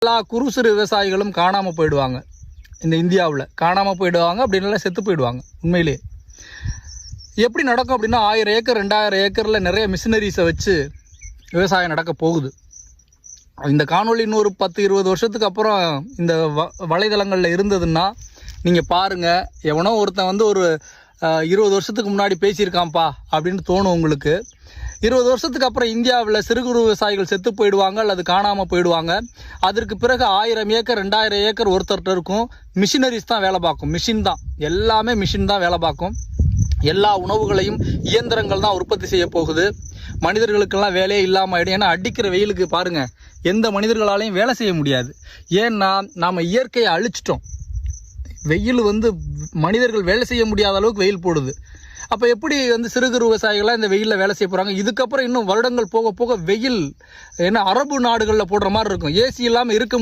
எல்லா குறு சிறு விவசாயிகளும் காணாமல் போயிடுவாங்க. இந்த இந்தியாவில் காணாமல் போயிடுவாங்க, அப்படின்னு செத்து போயிடுவாங்க. உண்மையிலே எப்படி நடக்கும் அப்படின்னா 1000 ஏக்கர் 2000 ஏக்கரில் நிறைய மிஷினரிஸை வச்சு விவசாயம் நடக்க போகுது. இந்த காணொளி இன்னொரு 10-20 வருஷத்துக்கு அப்புறம் இந்த வலைதளங்களில் இருந்ததுன்னா நீங்கள் பாருங்கள், எவனோ ஒருத்தன் ஒரு 20 வருஷத்துக்கு முன்னாடி பேசியிருக்கான்ப்பா அப்படின்னு தோணும் உங்களுக்கு. 20 வருஷத்துக்கு அப்புறம் இந்தியாவில் சிறு குறு விவசாயிகள் செத்து போயிடுவாங்க அல்லது காணாமல் போயிடுவாங்க. அதற்கு பிறகு 1000 ஏக்கர் 2000 ஏக்கர் ஒருத்தர்கிட்ட இருக்கும். மிஷினரிஸ் தான் வேலை பார்க்கும், மிஷின் தான், எல்லாமே மிஷின் தான் வேலை பார்க்கும். எல்லா உணவுகளையும் இயந்திரங்கள் தான் உற்பத்தி செய்ய போகுது. மனிதர்களுக்கெல்லாம் வேலையே இல்லாமல் ஆகிடும். ஏன்னா அடிக்கிற வெயிலுக்கு பாருங்கள், எந்த மனிதர்களாலையும் வேலை செய்ய முடியாது. ஏன்னா நாம் இயற்கையை அழிச்சிட்டோம். வெயில் மனிதர்கள் வேலை செய்ய முடியாத அளவுக்கு வெயில் போடுது. அப்போ எப்படி சிறு குறு விவசாயிகளாக இந்த வெயிலில் வேலை செய்ய போகிறாங்க? இதுக்கப்புறம் இன்னும் வருடங்கள் போக போக வெயில் அரபு நாடுகளில் போடுற மாதிரி இருக்கும். ஏசி இல்லாமல் இருக்க